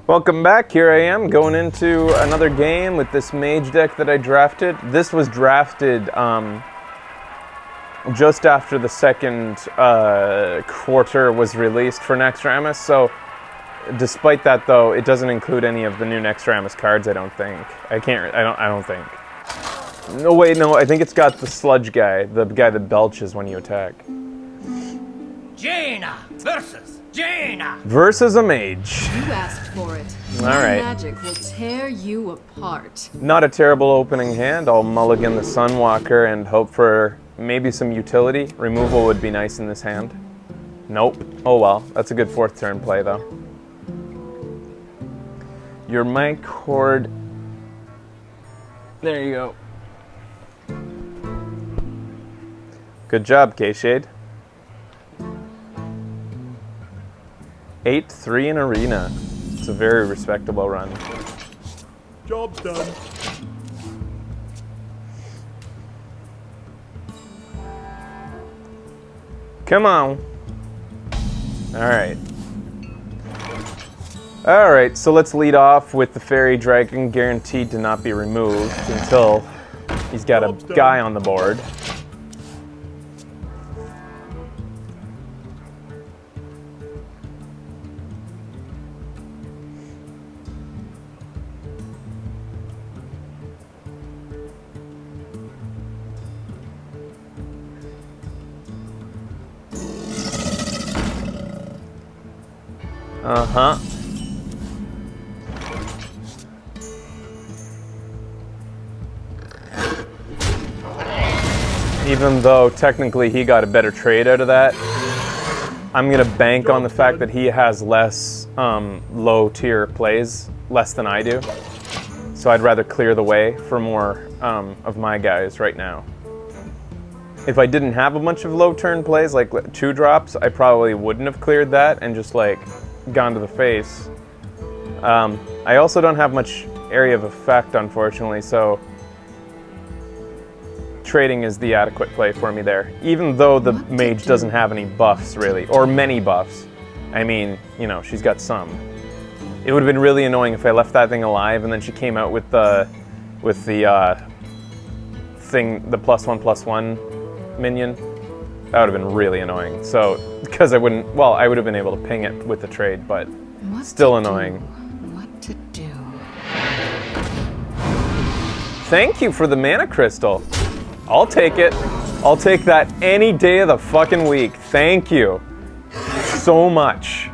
Welcome back. Here I am going into another game with this mage deck that I drafted. This was drafted just after the second quarter was released for Naxxramas. So despite that though, it doesn't include any of the new Naxxramas cards, I don't think. I don't think. No, wait, no, I think it's got the sludge guy, the guy that belches when you attack. Jaina versus Jaina versus a mage. You asked for it. All right. Magic will tear you apart. Not a terrible opening hand. I'll mulligan the Sunwalker and hope for maybe some utility. Removal would be nice in this hand. Nope. Oh well. That's a good fourth turn play though. Your mic cord. There you go. Good job, K-Shade. 8-3 in Arena. It's a very respectable run. Job's done. Come on. Alright. Alright, so let's lead off with the Fairy Dragon, guaranteed to not be removed until he's got a guy on the board. Uh-huh. Even though technically he got a better trade out of that, I'm gonna bank on the fact that he has less low tier plays, less than I do. So I'd rather clear the way for more of my guys right now. If I didn't have a bunch of low turn plays, like 2-drops, I probably wouldn't have cleared that and just like gone to the face. I also don't have much area of effect, unfortunately, so trading is the adequate play for me there. Even though the mage doesn't have any buffs, really, or many buffs. I mean, you know, she's got some. It would have been really annoying if I left that thing alive and then she came out with the thing, the +1/+1 minion. That would have been really annoying. So, because I wouldn't, well, I would have been able to ping it with the trade, but still annoying. What to do? Thank you for the mana crystal. I'll take it. I'll take that any day of the fucking week. Thank you so much.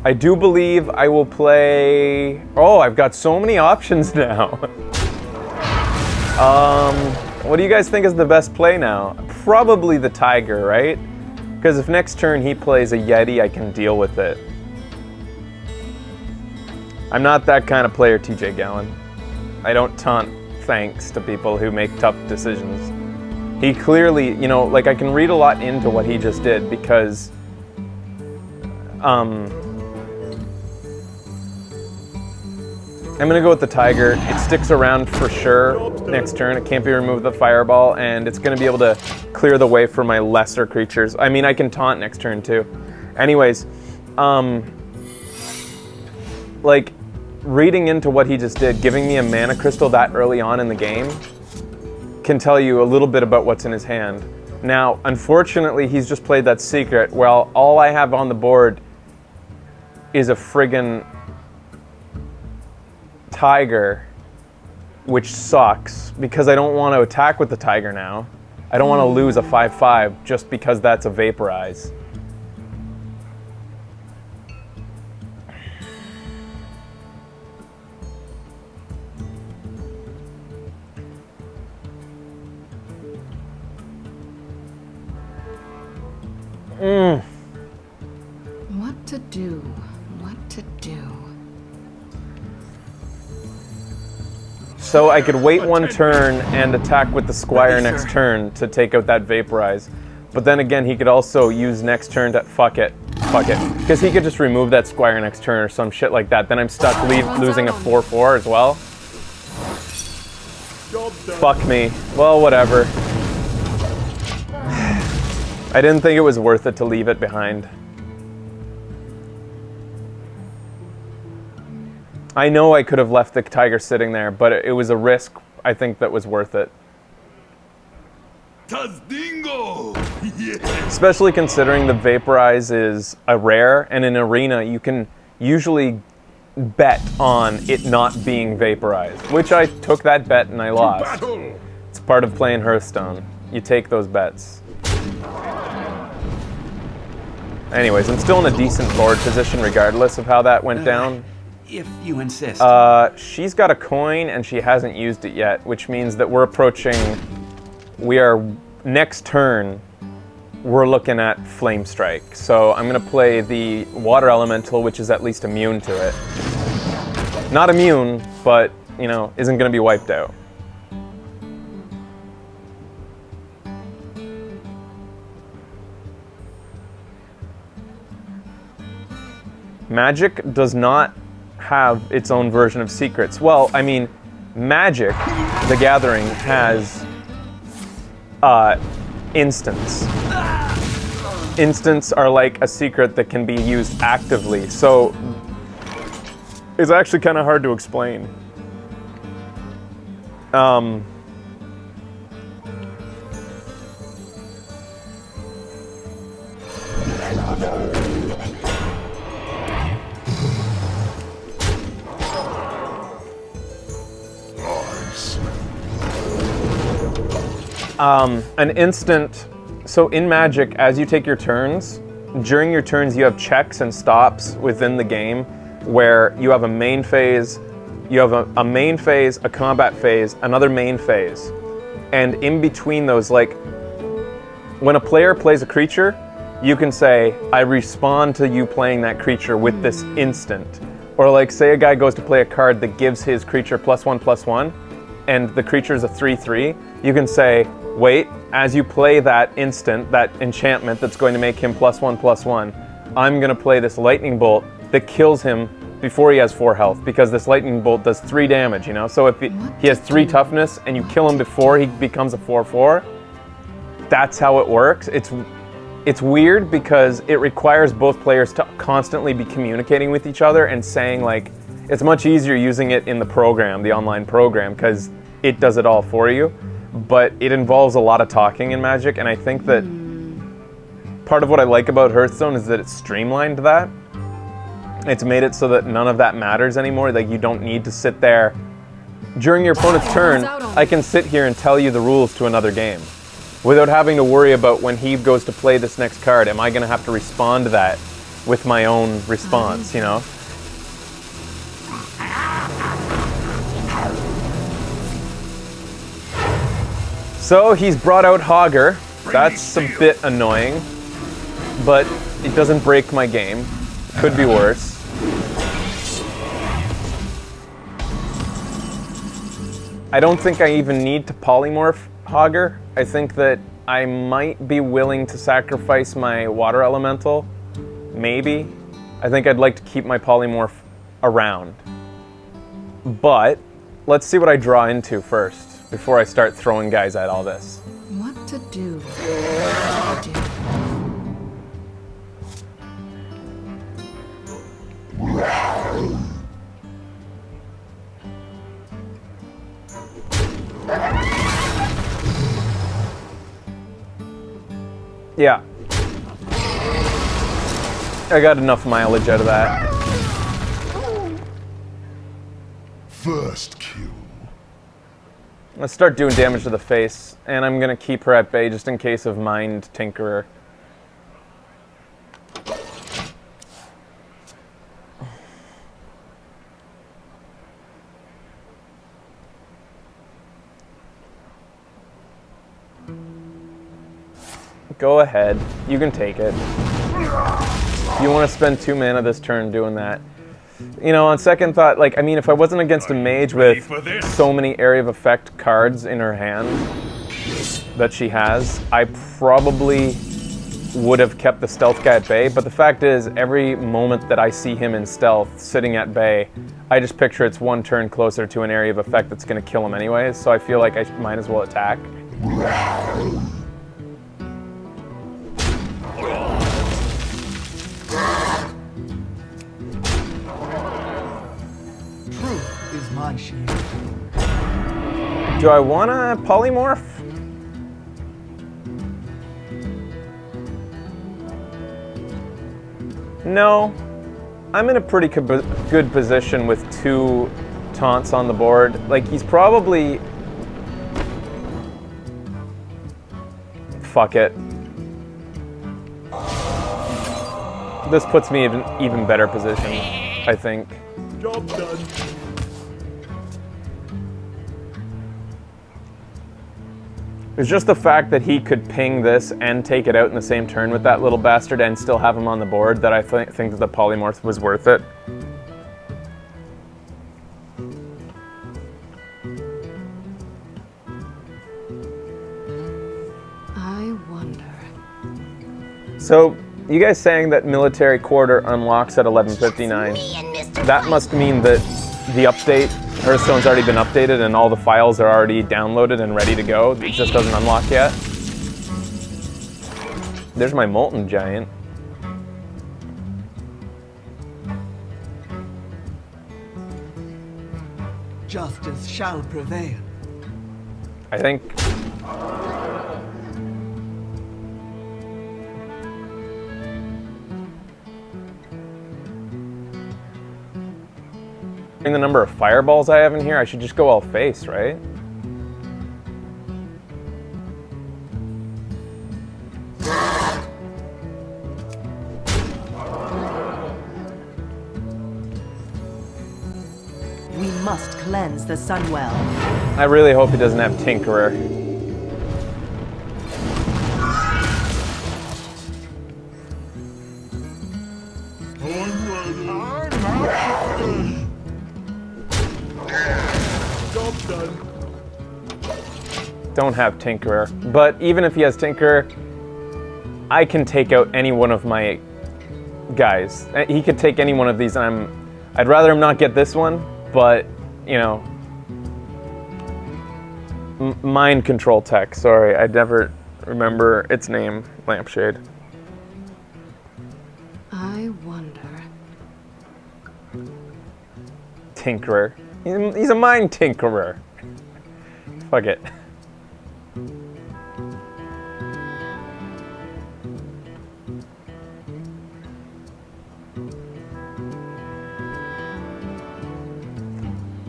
I do believe I will play, oh, I've got so many options now. What do you guys think is the best play now? Probably the Tiger, right? Because if next turn he plays a Yeti, I can deal with it. I'm not that kind of player, TJ Gallen. I don't taunt thanks to people who make tough decisions. He clearly, you know, like I can read a lot into what he just did because I'm gonna go with the Tiger. It sticks around for sure next turn. It can't be removed with the Fireball, and it's gonna be able to clear the way for my lesser creatures. I mean, I can taunt next turn too. Anyways, like, reading into what he just did, giving me a mana crystal that early on in the game, can tell you a little bit about what's in his hand. Now, unfortunately, he's just played that secret. Well, all I have on the board is a friggin' Tiger, which sucks because I don't want to attack with the Tiger now. I don't want to lose a 5/5 just because that's a Vaporize. What to do? What to do? So I could wait one turn and attack with the Squire next turn to take out that Vaporize. But then again, he could also use next turn to fuck it. Because he could just remove that Squire next turn or some shit like that. Then I'm stuck losing a 4/4 as well. Fuck me. Well, whatever. I didn't think it was worth it to leave it behind. I know I could have left the tiger sitting there, but it was a risk, I think, that was worth it. Tazdingo! Yeah. Especially considering the Vaporize is a rare, and in Arena you can usually bet on it not being Vaporized, which I took that bet and I lost. Battle! It's part of playing Hearthstone. You take those bets. Anyways, I'm still in a decent board position regardless of how that went down. If you insist. She's got a coin and she hasn't used it yet, which means that we're approaching... We are... Next turn, we're looking at Flame Strike. So I'm going to play the Water Elemental, which is at least immune to it. Not immune, but, you know, isn't going to be wiped out. Magic does not have its own version of secrets. Well, I mean, Magic, the Gathering, has instants. Instants are like a secret that can be used actively, so it's actually kind of hard to explain. An instant, so in Magic, as you take your turns, during your turns you have checks and stops within the game where you have a main phase, you have a main phase, a combat phase, another main phase. And in between those, like, when a player plays a creature, you can say, I respond to you playing that creature with this instant. Or like, say a guy goes to play a card that gives his creature +1/+1, and the creature is a 3/3, you can say, wait, as you play that instant, that enchantment that's going to make him +1/+1, I'm going to play this lightning bolt that kills him before he has 4 health, because this lightning bolt does 3 damage, you know? So if he has 3 toughness and you kill him before he becomes a 4/4, that's how it works. It's weird because it requires both players to constantly be communicating with each other and saying, like, it's much easier using it in the program, the online program, because it does it all for you. But it involves a lot of talking in Magic, and I think that part of what I like about Hearthstone is that it's streamlined that. It's made it so that none of that matters anymore. Like, you don't need to sit there. During your opponent's turn, I can sit here and tell you the rules to another game without having to worry about when he goes to play this next card, am I going to have to respond to that with my own response, you know? So he's brought out Hogger. That's a bit annoying, but it doesn't break my game. Could be worse. I don't think I even need to polymorph Hogger. I think that I might be willing to sacrifice my Water Elemental. Maybe. I think I'd like to keep my polymorph around. But let's see what I draw into first before I start throwing guys at all this. What to do? What to do? Yeah. I got enough mileage out of that. First kill. Let's start doing damage to the face, and I'm gonna keep her at bay just in case of Mind Tinkerer. Go ahead, you can take it. You want to spend 2 mana this turn doing that. You know, on second thought, like, I mean, if I wasn't against a mage with so many area of effect cards in her hand that she has, I probably would have kept the stealth guy at bay. But the fact is, every moment that I see him in stealth, sitting at bay, I just picture it's 1 turn closer to an area of effect that's going to kill him anyways, so I feel like I might as well attack. my shield. Do I want to polymorph? No. I'm in a pretty good position with 2 taunts on the board. Like, he's probably... Fuck it. This puts me in an even better position, I think. Job done. It's just the fact that he could ping this and take it out in the same turn with that little bastard and still have him on the board that I think that the polymorph was worth it. I wonder. So, you guys saying that military quarter unlocks at 11:59. That must mean that the update, Hearthstone's already been updated and all the files are already downloaded and ready to go. It just doesn't unlock yet. There's my Molten Giant. Justice shall prevail. I think... the number of fireballs I have in here, I should just go all face, right? We must cleanse the Sunwell. I really hope he doesn't have Tinkerer. Don't have Tinkerer. But even if he has Tinkerer, I can take out any one of my guys. He could take any one of these. I'd rather him not get this one, but, you know. Mind control tech. Sorry, I never remember its name. Lampshade. I wonder. Tinkerer. He's a mind tinkerer. Fuck it.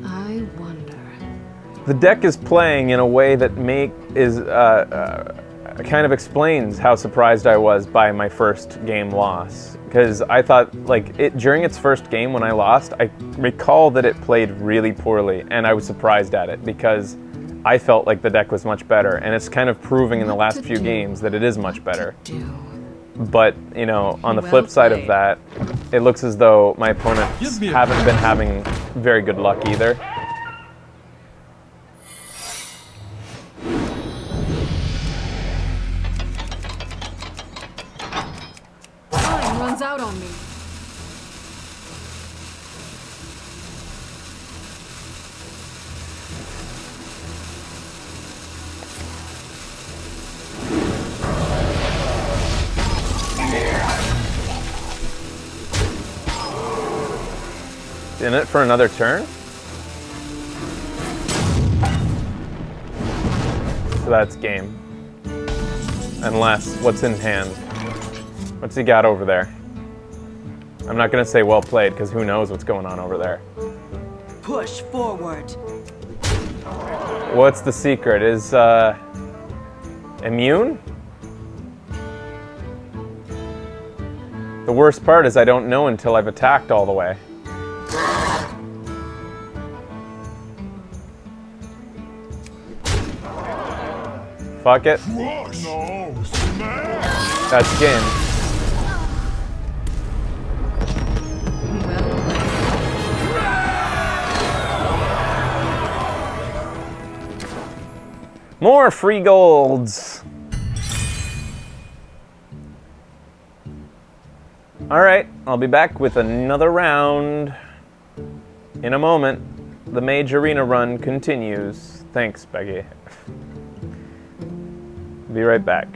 I wonder. The deck is playing in a way that kind of explains how surprised I was by my first game loss. Because I thought, like, during its first game when I lost, I recall that it played really poorly, and I was surprised at it because I felt like the deck was much better, and it's kind of proving in the last few games that it is much better. But, you know, on the flip side of that, it looks as though my opponents haven't been having very good luck either. Time runs out on me. In it for another turn? So that's game. Unless, what's in hand? What's he got over there? I'm not gonna say well played, because who knows what's going on over there. Push forward. What's the secret? Is, immune? The worst part is I don't know until I've attacked all the way. Fuck it. Crush. No. Smash. That's game. Well played. More free golds. All right, I'll be back with another round in a moment. The Mage Arena run continues. Thanks, Becky. Be right back.